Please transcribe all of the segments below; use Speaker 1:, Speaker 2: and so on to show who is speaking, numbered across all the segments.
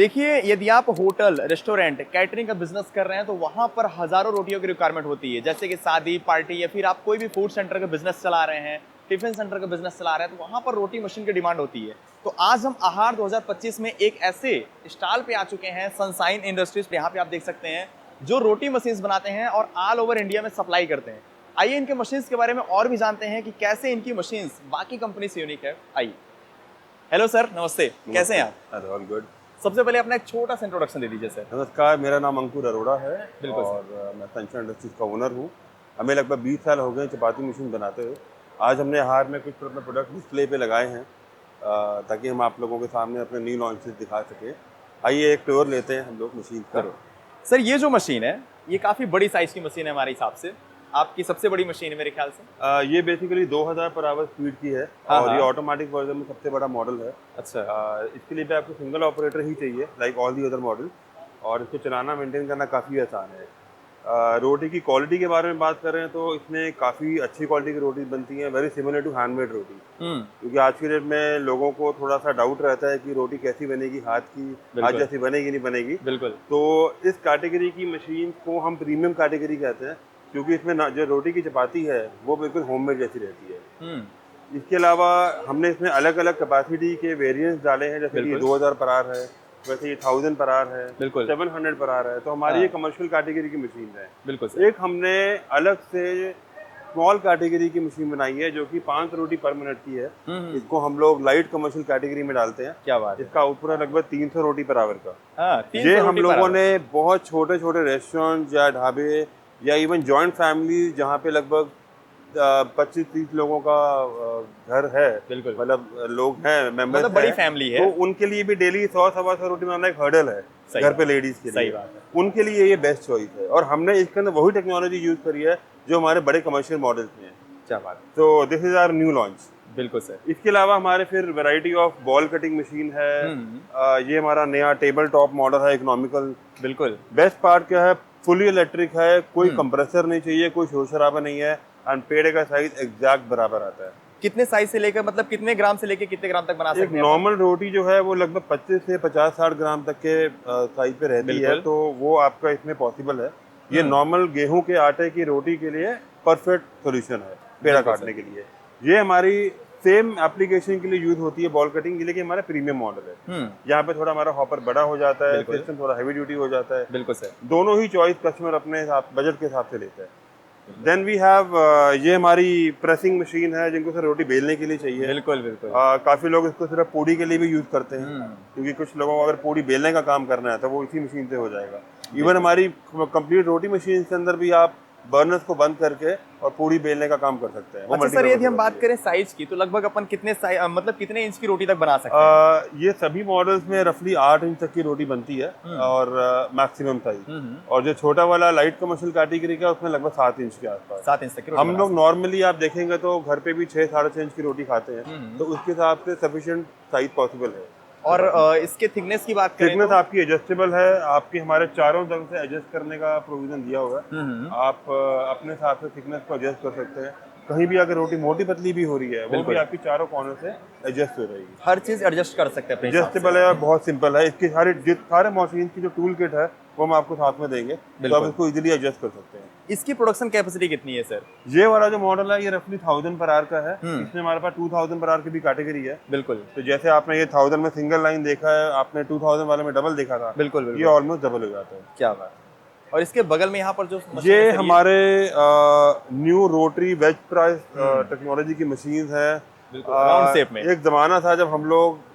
Speaker 1: देखिए, यदि आप होटल, रेस्टोरेंट, कैटरिंग का बिजनेस कर रहे हैं तो वहाँ पर हज़ारों रोटियों की रिक्वायरमेंट होती है। जैसे कि शादी, पार्टी या फिर आप कोई भी फूड सेंटर का बिजनेस चला रहे हैं, टिफिन सेंटर का बिजनेस चला रहे हैं, तो वहाँ पर रोटी मशीन की डिमांड होती है। तो आज हम आहार 2025 में एक ऐसे स्टॉल पे आ चुके हैं, सनशाइन इंडस्ट्रीज। यहाँ पे आप देख सकते हैं जो रोटी मशीन्स बनाते हैं और ऑल ओवर इंडिया में सप्लाई करते हैं। आइए इनके मशीन्स के बारे में और भी जानते हैं कि कैसे इनकी मशीन्स बाकी कंपनी से यूनिक है। आइए। हेलो सर, नमस्ते। कैसे हैं आप?
Speaker 2: All good.
Speaker 1: सबसे पहले अपना एक छोटा सा इंट्रोडक्शन दे दीजिए सर।
Speaker 2: नमस्कार, मेरा नाम अंकुर अरोड़ा है।
Speaker 1: बिल्कुल सर।
Speaker 2: और मैं सनशाइन इंडस्ट्रीज का ओनर हूँ। हमें लगभग 20 साल हो गए चपाती मशीन बनाते हुए। आज हमने हार में कुछ अपने प्रोडक्ट डिस्प्ले पे लगाए हैं ताकि हम आप लोगों के सामने अपने न्यू लॉन्चेस दिखा सकें। आइए एक टूर लेते हैं हम लोग मशीन का।
Speaker 1: सर, ये जो मशीन है ये काफ़ी बड़ी साइज़ की मशीन है हमारे हिसाब से। आपकी सबसे बड़ी मशीन है मेरे ख्याल से।
Speaker 2: ये बेसिकली 2000 पर आवर स्पीड की है।
Speaker 1: हाँ,
Speaker 2: और
Speaker 1: हाँ।
Speaker 2: ये ऑटोमेटिक वर्जन में सबसे बड़ा मॉडल है।
Speaker 1: अच्छा।
Speaker 2: इसके लिए भी आपको सिंगल ऑपरेटर ही चाहिए, like all the other model. और इसको चलाना मेंटेन करना काफ़ी आसान है। रोटी की क्वालिटी के बारे में बात करें तो इसमें काफ़ी अच्छी क्वालिटी की रोटी बनती है, वेरी सिमिलर टू हैंडमेड रोटी। क्योंकि आज की डेट में लोगों को थोड़ा सा डाउट रहता है कि रोटी कैसी बनेगी, हाथ जैसी बनेगी नहीं बनेगी।
Speaker 1: बिल्कुल।
Speaker 2: तो इस कैटेगरी की मशीन को हम प्रीमियम कैटेगरी कहते हैं, क्योंकि इसमें जो रोटी की चपाती है वो बिल्कुल होममेड जैसी रहती है। इसके अलावा हमने इसमें अलग अलग कैपेसिटी के वेरिएंट्स डाले हैं, जैसे कि 2000 पर आर है, वैसे ये 1000 पर आर है,
Speaker 1: बिल्कुल।
Speaker 2: 700 पर आर है। तो हमारी ये कमर्शियल कैटेगरी की मशीन है।
Speaker 1: बिल्कुल सर।
Speaker 2: एक हमने अलग से स्मॉल कैटेगरी की मशीन बनाई है जो कि 5 रोटी पर मिनट की है। इसको हम लोग लाइट कमर्शियल कैटेगरी में डालते हैं।
Speaker 1: क्या बात है।
Speaker 2: इसका आउटपुट है लगभग 300 रोटी पर आवर का।
Speaker 1: हाँ, 300
Speaker 2: ये हम
Speaker 1: रोटी पर
Speaker 2: लोगों
Speaker 1: आवर।
Speaker 2: ने बहुत छोटे छोटे रेस्टोरेंट या ढाबे या इवन जॉइंट फैमिली जहाँ पे लगभग 25-30 लोगों का घर है,
Speaker 1: बिल्कुल।
Speaker 2: मतलब लोग हैं, मेंबर्स
Speaker 1: मतलब बड़ी
Speaker 2: हैं,
Speaker 1: फैमिली है।
Speaker 2: तो उनके लिए भी डेली 100-125 रोटी बनाना एक हर्डल है घर पे लेडीज के लिए।
Speaker 1: सही बात है।
Speaker 2: उनके लिए ये बेस्ट चॉइस है। और हमने इसके अंदर वही टेक्नोलॉजी यूज करी है जो हमारे बड़े कमर्शियल मॉडल्स में है।
Speaker 1: क्या बात है।
Speaker 2: तो this is our new launch.
Speaker 1: बिल्कुल सर।
Speaker 2: इसके अलावा हमारे फिर variety of ball cutting machine है। ये हमारा नया टेबल टॉप मॉडल है, इकोनॉमिकल।
Speaker 1: बिल्कुल।
Speaker 2: बेस्ट पार्ट क्या है, फुली इलेक्ट्रिक है, कोई कंप्रेसर नहीं चाहिए, कोई शोर शराबा नहीं है। एंड पेड़ का साइज एग्जैक्ट बराबर आता है।
Speaker 1: कितने साइज से लेकर, मतलब कितने ग्राम से लेकर कितने ग्राम तक बना सकते
Speaker 2: एक
Speaker 1: हैं?
Speaker 2: नॉर्मल रोटी जो है वो लगभग 25 से 50-60 ग्राम तक के साइज पे रहती है, तो वो आपका इसमें पॉसिबल है। ये नॉर्मल गेहूं के आटे की रोटी के लिए परफेक्ट सोल्यूशन है पेड़ा काटने के लिए। ये हमारी सेम एप्लीकेशन के लिए यूज होती है बॉल कटिंग के लिए, कि हमारा प्रीमियम मॉडल है। यहाँ पे थोड़ा हमारा हॉपर बड़ा हो जाता है, सिस्टम थोड़ा हैवी ड्यूटी हो जाता है।
Speaker 1: बिल्कुल सर।
Speaker 2: दोनों ही चॉइस कस्टमर अपने बजट के हिसाब से लेता है। देन वी हैव ये हमारी प्रेसिंग मशीन है, जिनको सिर्फ रोटी बेलने के लिए चाहिए।
Speaker 1: बिल्कुल बिल्कुल।
Speaker 2: काफी लोग इसको सिर्फ पूड़ी के लिए भी यूज करते हैं, क्योंकि कुछ लोगों को अगर पूड़ी बेलने का काम करना है तो वो इसी मशीन से हो जाएगा। इवन हमारी कंप्लीट रोटी मशीन के अंदर भी आप बर्नर्स को बंद करके और पूड़ी बेलने का काम कर सकते हैं।
Speaker 1: अच्छा सर, यदि हम बात करें साइज की तो लगभग अपन कितने इंच की रोटी तक बना सकते हैं?
Speaker 2: ये सभी मॉडल्स में रफली 8 इंच तक की रोटी बनती है, और मैक्सिमम साइज। और जो छोटा वाला लाइट कमर्शियल कैटेगरी का उसमें लगभग 7 इंच के आसपास।
Speaker 1: 7 इंच तक की रोटी
Speaker 2: हम लोग नॉर्मली आप देखेंगे तो घर पे भी 6-6.5 इंच की रोटी खाते हैं, तो उसके हिसाब से सफिशिएंट साइज पॉसिबल है।
Speaker 1: और इसके थिकनेस की बात करें
Speaker 2: थिकनेस
Speaker 1: तो?
Speaker 2: आपकी एडजस्टेबल है, आपकी हमारे चारों तरफ से एडजस्ट करने का प्रोविजन दिया हुआ है। आप अपने हिसाब से थिकनेस को एडजस्ट कर सकते हैं। कहीं भी अगर रोटी मोटी पतली भी हो रही है, वो भी आपकी चारों कॉर्नर से एडजस्ट हो रहेगी।
Speaker 1: हर चीज एडजस्ट कर सकते हैं।
Speaker 2: एडजस्टेबल है और बहुत सिंपल है। इसके सारे मशीन की जो टूल किट है वो हम आपको साथ में देंगे, तो आप इसको इजीली एडजस्ट कर सकते हैं।
Speaker 1: इसकी प्रोडक्शन कैपेसिटी कितनी है सर?
Speaker 2: ये वाला जो मॉडल है ये रफली 1000 पर आर का है। इसमें हमारे पास 2000 पर आर की भी कैटेगरी है।
Speaker 1: बिल्कुल।
Speaker 2: तो जैसे आपने ये 1000 में सिंगल लाइन देखा है, आपने 2000 वाले में डबल देखा था।
Speaker 1: बिल्कुल
Speaker 2: ये ऑलमोस्ट डबल हो जाता है।
Speaker 1: क्या बात। और इसके बगल में यहाँ पर जो
Speaker 2: ये हमारे new rotary wedge price technology की मशीन है।
Speaker 1: राउंड शेप में।
Speaker 2: एक जमाना था जब हम लोग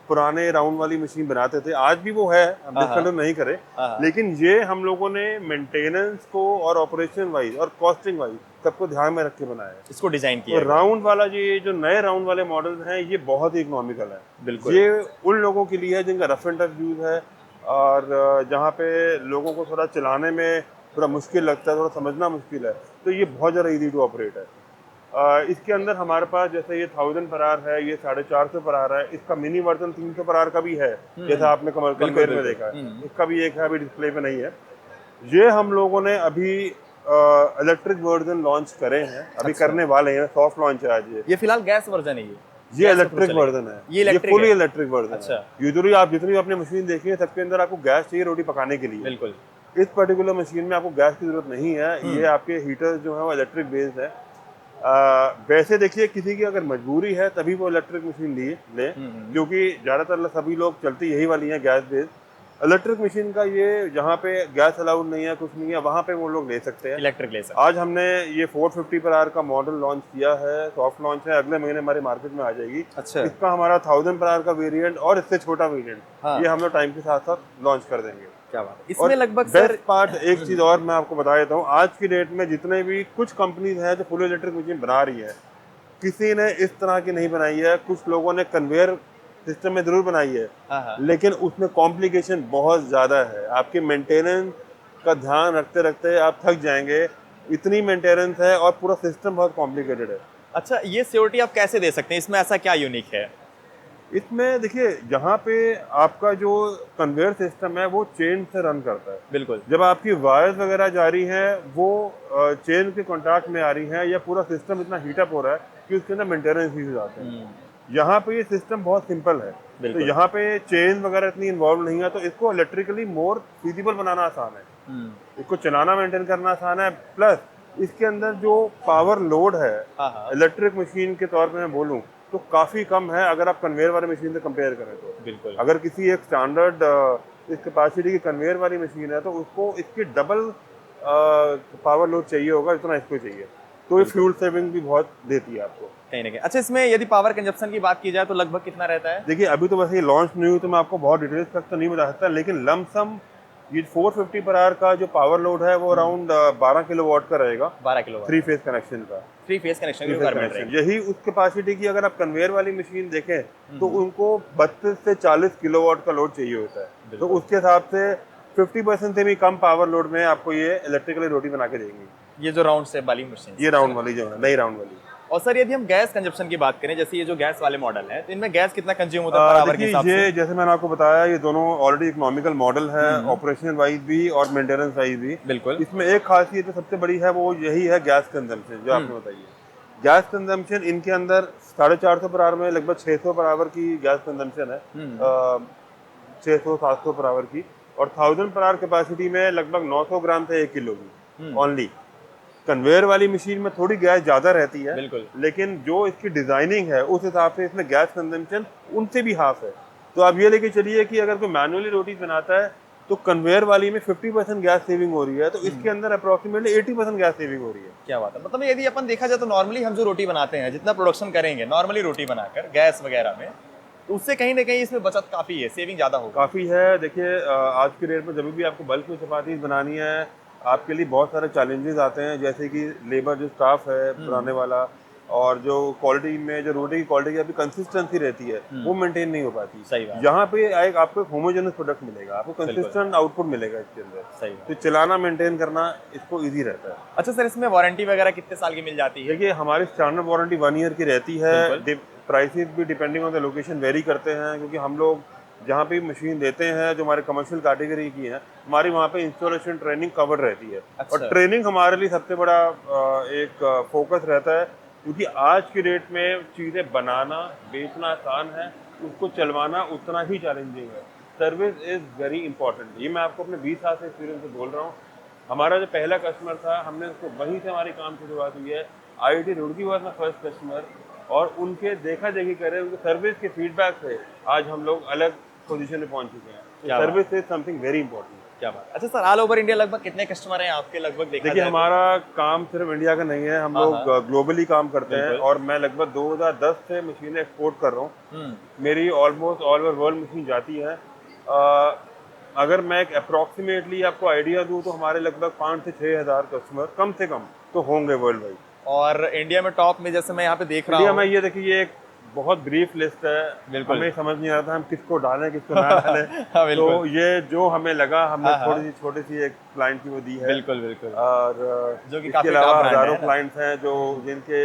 Speaker 2: पुराने राउंड वाली मशीन बनाते थे, आज भी वो है, हम डिस्कस नहीं करें, लेकिन ये हम लोगों ने मेंटेनेंस को और ऑपरेशन वाइज और कॉस्टिंग वाइज सबको ध्यान में रख के बनाया है,
Speaker 1: इसको डिजाइन किया।
Speaker 2: तो राउंड वाला ये जो नए राउंड वाले मॉडल्स हैं ये बहुत ही इकोनॉमिकल है।
Speaker 1: बिल्कुल।
Speaker 2: ये उन लोगों के लिए है जिनका रफ एंड टफ यूज है, और जहाँ पे लोगों को थोड़ा चलाने में थोड़ा मुश्किल लगता है, थोड़ा समझना मुश्किल है, तो ये बहुत ज़्यादा इजी टू ऑपरेट है। इसके अंदर हमारे पास जैसे ये 1000 पर आर है, ये 450 पर आर है, इसका मिनी वर्जन 300 पर आर का भी है, जैसा आपने कमर्शियल में देखा है। इसका भी एक है, अभी डिस्प्ले पे नहीं है। ये हम लोगों ने अभी इलेक्ट्रिक वर्जन लॉन्च करे हैं, अभी करने वाले हैं, सॉफ्ट लॉन्च है आज। ये
Speaker 1: फिलहाल गैस वर्जन है।
Speaker 2: ये
Speaker 1: गैस के
Speaker 2: इलेक्ट्रिक
Speaker 1: थ्रू चलेगा।
Speaker 2: वर्जन है,
Speaker 1: ये इलेक्ट्रिक
Speaker 2: फुली
Speaker 1: है।
Speaker 2: इलेक्ट्रिक वर्जन है।
Speaker 1: अच्छा।
Speaker 2: यूजुअली आप जितनी भी अपनी मशीन देखी है सबके अंदर आपको गैस चाहिए रोटी पकाने के लिए।
Speaker 1: बिल्कुल।
Speaker 2: इस पर्टिकुलर मशीन में आपको गैस की जरूरत नहीं है, ये आपके हीटर्स जो है वो इलेक्ट्रिक बेस्ड है। वैसे देखिए किसी की अगर मजबूरी है तभी वो इलेक्ट्रिक मशीन ले, क्योंकि ज़्यादातर सभी लोग चलती यही वाली हैं गैस बेस्ड। इलेक्ट्रिक मशीन का ये जहाँ पे गैस अलाउड नहीं है कुछ नहीं है वहाँ पे वो लोग ले सकते हैं,
Speaker 1: इलेक्ट्रिक ले सकते
Speaker 2: आज हमने ये 450 पर आवर का मॉडल लॉन्च किया है, सॉफ्ट लॉन्च है, अगले महीने हमारी मार्केट में आ जाएगी।
Speaker 1: अच्छा।
Speaker 2: इसका हमारा 1000 पर आवर का वेरिएंट और इससे छोटा वेरिएंट
Speaker 1: हाँ।
Speaker 2: ये हम लोग टाइम के साथ साथ लॉन्च कर देंगे।
Speaker 1: क्या बात है। इसमें लगभग
Speaker 2: बेस्ट
Speaker 1: सर
Speaker 2: पार्ट एक चीज और मैं आपको बता देता हूँ, आज की डेट में जितने भी कुछ कंपनीज हैं जो फुल इलेक्ट्रिक मशीन बना रही है, किसी ने इस तरह की नहीं बनाई है। कुछ लोगों ने कन्वेयर सिस्टम में जरूर बनाई है, लेकिन उसमें कॉम्प्लिकेशन बहुत ज्यादा है। आपके मेंटेनेंस का ध्यान रखते रखते आप थक जाएंगे, इतनी मेंटेनेंस है और पूरा सिस्टम बहुत कॉम्प्लिकेटेड है।
Speaker 1: अच्छा, ये सिक्योरिटी आप कैसे दे सकते हैं, इसमें ऐसा क्या यूनिक है?
Speaker 2: इसमें देखिए जहाँ पे आपका जो कन्वेयर सिस्टम है वो चेन से रन करता है।
Speaker 1: बिल्कुल।
Speaker 2: जब आपकी वायर्स वगैरह जा रही हैं वो चेन के कॉन्टैक्ट में आ रही हैं, या पूरा सिस्टम इतना हीटअप हो रहा है कि उसके अंदर मेंटेनेंस इश्यूज आते हैं। यहाँ पे ये सिस्टम बहुत सिंपल है, तो यहाँ पे चेन वगैरह इतनी इन्वॉल्व नहीं है, तो इसको इलेक्ट्रिकली मोर फिजिबल बनाना आसान है, इसको चलाना मेंटेन करना आसान है। प्लस इसके अंदर जो पावर लोड है इलेक्ट्रिक मशीन के तौर पे मैं बोलूँ तो काफी कम है अगर आप कन्वेयर वाली मशीन से कंपेयर करें तो।
Speaker 1: बिल्कुल।
Speaker 2: अगर किसी एक स्टैंडर्ड इस कैपेसिटी की कन्वेयर वाली मशीन है तो उसको इसकी डबल पावर लोड चाहिए होगा जितना इसको चाहिए, तो ये फ्यूल सेविंग भी बहुत देती है आपको
Speaker 1: कहीं ना कहीं। अच्छा, इसमें यदि पावर कंजप्शन की बात की जाए तो लगभग कितना रहता है?
Speaker 2: देखिए अभी तो वैसे ये लॉन्च नहीं हुई तो मैं आपको बहुत डिटेल्स तक तो नहीं बता सकता, लेकिन लमसम ये 450 पर आवर का जो पावर लोड है वो अराउंड 12 किलोवाट का रहेगा।
Speaker 1: 12 किलोवाट
Speaker 2: 3 फेज कनेक्शन का।
Speaker 1: 3 फेज कनेक्शन की रिक्वायरमेंट रहेगी।
Speaker 2: यही उस कैपेसिटी की अगर आप कन्वेयर वाली मशीन देखें तो उनको 32 से 40 किलोवाट का लोड चाहिए होता है, तो उसके हिसाब से 50% से भी कम पावर लोड में आपको ये इलेक्ट्रिकली रोटी बना के देंगी।
Speaker 1: ये जो राउंड शेप वाली मशीन,
Speaker 2: ये राउंड वाली जो है नई राउंड वाली।
Speaker 1: और सर यदि हम गैस कंजप्शन की बात करें, जैसे ये जो गैस वाले मॉडल है तो इनमें गैस कितना कंज्यूम होता है पर आवर के हिसाब से?
Speaker 2: ये जैसे मैंने आपको बताया ये दोनों ऑलरेडी इकोनॉमिकल मॉडल है, ऑपरेशनल वाइज भी और मेंटेनेंस वाइज भी।
Speaker 1: बिल्कुल।
Speaker 2: इसमें एक खासियत सबसे बड़ी है वो यही है गैस कंजम्पशन, जो आपने बताई है। गैस कंजम्पशन इनके अंदर 450 पर आवर में लगभग 600 पर आवर की गैस कंजम्पशन है, 600-700 पर आवर की, और 1000 पर आवर कैपेसिटी में लगभग 900 ग्राम से 1 किलो की ओनली। कन्वेयर वाली मशीन में थोड़ी गैस ज्यादा रहती है,
Speaker 1: बिल्कुल,
Speaker 2: लेकिन जो इसकी डिजाइनिंग है उस हिसाब से इसमें गैस कंजम्पशन उनसे भी हाफ है। तो आप ये लेके चलिए कि अगर कोई मैनुअली रोटी बनाता है तो कन्वेयर वाली में 50% गैस सेविंग हो रही है, तो इसके अंदर अप्रोक्सीमेटली 80% गैस सेविंग हो रही है।
Speaker 1: क्या बात है। मतलब यदि अपन देखा जाए तो नॉर्मली हम जो रोटी बनाते हैं, जितना प्रोडक्शन करेंगे नॉर्मली रोटी बनाकर गैस वगैरह में, तो उससे कहीं ना कहीं इसमें बचत काफी है, सेविंग ज्यादा होगा।
Speaker 2: काफी है। देखिए आज की डेट में जब भी आपको बल्क में चपाती बनानी है आपके लिए बहुत सारे चैलेंजेस आते हैं, जैसे कि लेबर जो स्टाफ है बनाने वाला, और जो क्वालिटी में जो रोटी की क्वालिटी की आपकी कंसिस्टेंसी रहती है वो मेंटेन नहीं हो पाती।
Speaker 1: सही बात।
Speaker 2: यहाँ पे एक आपको एक होमोजेनस प्रोडक्ट मिलेगा, आपको कंसिस्टेंट आउटपुट मिलेगा इसके अंदर।
Speaker 1: सही
Speaker 2: तो चलाना मेंटेन करना इसको इजी रहता है।
Speaker 1: अच्छा सर, इसमें वारंटी वगैरह कितने साल की मिल जाती है?
Speaker 2: देखिए हमारी स्टैंडर्ड वारंटी 1 ईयर की रहती है। प्राइसेस भी depending on the location very करते हैं, क्योंकि हम लोग जहाँ पे मशीन देते हैं जो हमारे कमर्शियल कैटेगरी की है, हमारी वहाँ पे इंस्टॉलेशन ट्रेनिंग कवर रहती है।
Speaker 1: अच्छा।
Speaker 2: और ट्रेनिंग हमारे लिए सबसे बड़ा एक फोकस रहता है, क्योंकि आज की डेट में चीज़ें बनाना बेचना आसान है, उसको चलवाना उतना ही चैलेंजिंग है। Service is very important. ये मैं आपको अपने 20 साल से एक्सपीरियंस से बोल रहा हूँ। हमारा जो पहला कस्टमर था हमने उसको वहीं से हमारी काम शुरुआत हुई है। IIT Roorkee was my first customer, और उनके देखा देखी करे उनके सर्विस के फीडबैक से आज हम लोग अलग पोजीशन में पहुंच चुके हैं। Service is something very important.
Speaker 1: क्या बात। अच्छा सर, ऑल ओवर इंडिया लगभग कितने कस्टमर हैं आपके लगभग देखा
Speaker 2: देखिए
Speaker 1: जाए?
Speaker 2: हमारा काम सिर्फ इंडिया का नहीं है, हम लोग ग्लोबली काम करते हैं, और मैं लगभग 2010 से मशीनें एक्सपोर्ट कर रहा हूँ। मेरी almost all over world machine जाती है। अगर मैं एक अप्रॉक्सीमेटली आपको आइडिया दूं तो हमारे लगभग 5 से 6 हज़ार कस्टमर कम से कम तो होंगे वर्ल्ड वाइड।
Speaker 1: और इंडिया में टॉप में जैसे मैं यहाँ पे देख रहा हूँ,
Speaker 2: इंडिया में ये देखिए ये एक बहुत ब्रीफ लिस्ट है, हमें समझ नहीं आता हम किसको डालें किसको ना डालें। तो ये जो हमें लगा हमने छोटी सी एक क्लाइंट की वो दी है।
Speaker 1: बिल्कुल बिल्कुल।
Speaker 2: और
Speaker 1: जो कि
Speaker 2: इसके अलावा हजारों क्लाइंट्स हैं जो जिनके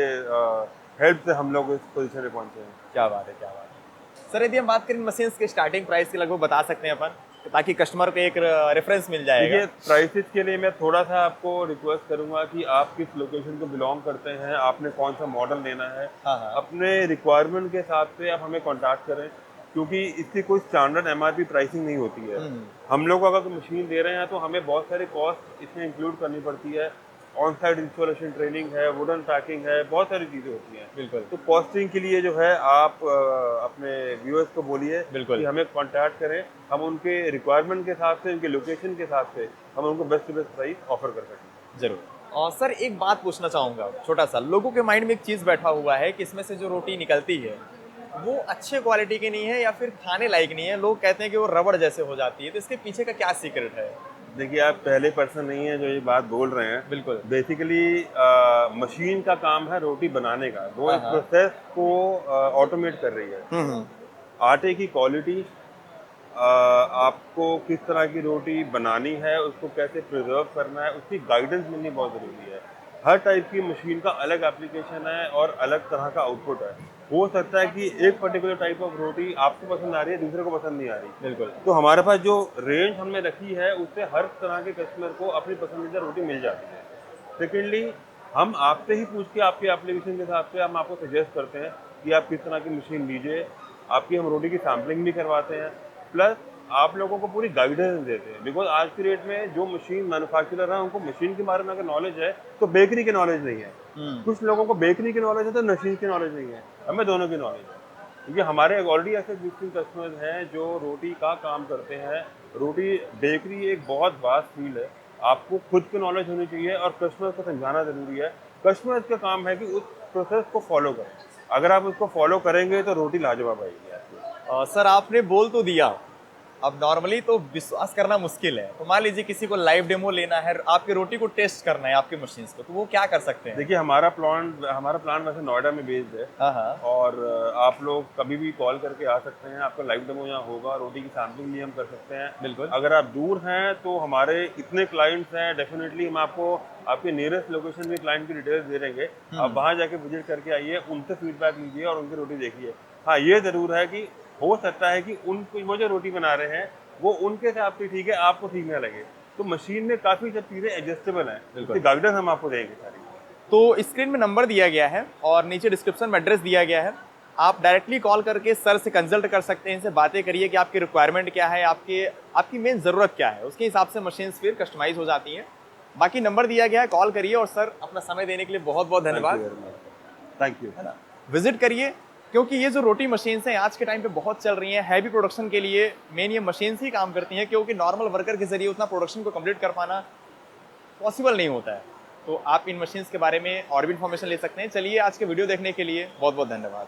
Speaker 2: हेल्प से हम लोग इस पोजीशन पे पहुंचे हैं।
Speaker 1: क्या बात है, क्या बात है। सर यदि हम बात करें मशीन्स के स्टार्टिंग प्राइस की लगभग बता सकते हैं अपन? ताकि कस्टमर को एक रेफरेंस मिल जाएगा।
Speaker 2: देखिए प्राइसेस के लिए मैं थोड़ा सा आपको रिक्वेस्ट करूंगा कि आप किस लोकेशन को बिलोंग करते हैं, आपने कौन सा मॉडल लेना है,
Speaker 1: हाँ हाँ।
Speaker 2: अपने रिक्वायरमेंट के हिसाब से आप हमें कांटेक्ट करें, क्योंकि इसकी कोई स्टैंडर्ड एमआरपी प्राइसिंग नहीं होती है। हम लोग अगर मशीन दे रहे हैं तो हमें बहुत सारी कॉस्ट इसमें इंक्लूड करनी पड़ती है, ऑन साइड इंस्टॉलेशन ट्रेनिंग है, वुडन पैकिंग है, बहुत सारी चीज़ें होती हैं।
Speaker 1: बिल्कुल।
Speaker 2: तो कॉस्टिंग के लिए जो है आप अपने व्यूअर्स को बोलिए
Speaker 1: बिल्कुल।
Speaker 2: कि हमें कांटेक्ट करें, हम उनके रिक्वायरमेंट के हिसाब से, उनके लोकेशन के हिसाब से हम उनको best to best price offer कर सकें।
Speaker 1: जरूर। और सर एक बात पूछना चाहूँगा छोटा सा, लोगों के माइंड में एक चीज़ बैठा हुआ है कि इसमें से जो रोटी निकलती है वो अच्छे क्वालिटी की नहीं है या फिर खाने लायक नहीं है, लोग कहते हैं कि वो रबड़ जैसे हो जाती है, तो इसके पीछे का क्या सीक्रेट है?
Speaker 2: देखिए आप पहले पर्सन नहीं है जो ये बात बोल रहे हैं।
Speaker 1: बिल्कुल।
Speaker 2: बेसिकली मशीन का काम है रोटी बनाने का, वो
Speaker 1: हाँ
Speaker 2: इस
Speaker 1: हाँ।
Speaker 2: प्रोसेस को ऑटोमेट कर रही है। आटे की क्वालिटी, आपको किस तरह की रोटी बनानी है, उसको कैसे प्रिजर्व करना है, उसकी गाइडेंस मिलनी बहुत ज़रूरी है। हर टाइप की मशीन का अलग एप्लीकेशन है और अलग तरह का आउटपुट है। हो सकता है कि एक पर्टिकुलर टाइप ऑफ रोटी आपको पसंद आ रही है, दूसरे को पसंद नहीं आ रही।
Speaker 1: बिल्कुल।
Speaker 2: तो हमारे पास जो रेंज हमने रखी है उससे हर तरह के कस्टमर को अपनी पसंदीदा रोटी मिल जाती है। सेकेंडली, हम आपसे ही पूछ के आपके एप्लीकेशन के हिसाब से हम आपको सजेस्ट करते हैं कि आप किस तरह की मशीन लीजिए। आपकी हम रोटी की सैम्पलिंग भी करवाते हैं, प्लस आप लोगों को पूरी गाइडेंस देते हैं। बिकॉज आज की डेट में जो मशीन मैन्युफैक्चरर है उनको मशीन के बारे में अगर नॉलेज है तो बेकरी की नॉलेज नहीं है। कुछ लोगों को बेकरी की नॉलेज है तो मशीन की नॉलेज नहीं है, हमें दोनों की नॉलेज है। क्योंकि हमारे ऑलरेडी ऐसे एग्जिस्टिंग कस्टमर्स हैं जो रोटी का काम करते हैं। रोटी बेकरी एक बहुत वास्ट फील्ड है, आपको खुद की नॉलेज होनी चाहिए और कस्टमर्स को समझाना ज़रूरी है। कस्टमर्स का काम है कि उस प्रोसेस को फॉलो करें। अगर आप उसको फॉलो करेंगे तो रोटी लाजवाब आएगी आपको।
Speaker 1: सर आपने बोल तो दिया, अब नॉर्मली तो विश्वास करना मुश्किल है, तो मान लीजिए किसी को लाइव डेमो लेना है, आपकी रोटी को टेस्ट करना है आपके मशीन्स को, तो वो क्या कर सकते हैं?
Speaker 2: देखिए हमारा प्लान वैसे नोएडा में बेस्ड है।
Speaker 1: हाँ हाँ।
Speaker 2: और आप लोग कभी भी कॉल करके आ सकते हैं, आपका लाइव डेमो यहाँ होगा, रोटी की सैम्पलिंग भी हम कर सकते हैं।
Speaker 1: बिल्कुल।
Speaker 2: अगर आप दूर हैं तो हमारे इतने क्लाइंट्स हैं, डेफिनेटली हम आपको आपके नियरेस्ट लोकेशन में क्लाइंट की डिटेल्स दे देंगे। आप वहाँ जाके विजिट करके आइए, उनसे फीडबैक लीजिए और उनकी रोटी देखिए। हाँ, ये ज़रूर है कि हो सकता है कि उनको वो जो रोटी बना रहे हैं वो उनके हिसाब से ठीक है, आपको ठीक ना लगे। तो मशीन में काफ़ी सब चीज़ें एडजस्टेबल हैं, उसकी गाइडेंस हम आपको देंगे सारी।
Speaker 1: तो स्क्रीन में नंबर दिया गया है और नीचे डिस्क्रिप्शन में एड्रेस दिया गया है, आप डायरेक्टली कॉल करके सर से कंसल्ट कर सकते हैं, इनसे बातें करिए कि आपकी रिक्वायरमेंट क्या है, आपकी मेन ज़रूरत क्या है, उसके हिसाब से मशीन्स फिर कस्टमाइज हो जाती हैं। बाकी नंबर दिया गया है, कॉल करिए। और सर अपना समय देने के लिए बहुत बहुत धन्यवाद।
Speaker 2: Thank you.
Speaker 1: है ना, विजिट करिए, क्योंकि ये जो रोटी मशीन्स हैं आज के टाइम पे बहुत चल रही हैं। हैवी प्रोडक्शन के लिए मेन ये मशीन्स ही काम करती हैं, क्योंकि नॉर्मल वर्कर के जरिए उतना प्रोडक्शन को कंप्लीट कर पाना पॉसिबल नहीं होता है। तो आप इन मशीन्स के बारे में और भी इन्फॉर्मेशन ले सकते हैं। चलिए, आज के वीडियो देखने के लिए बहुत बहुत धन्यवाद।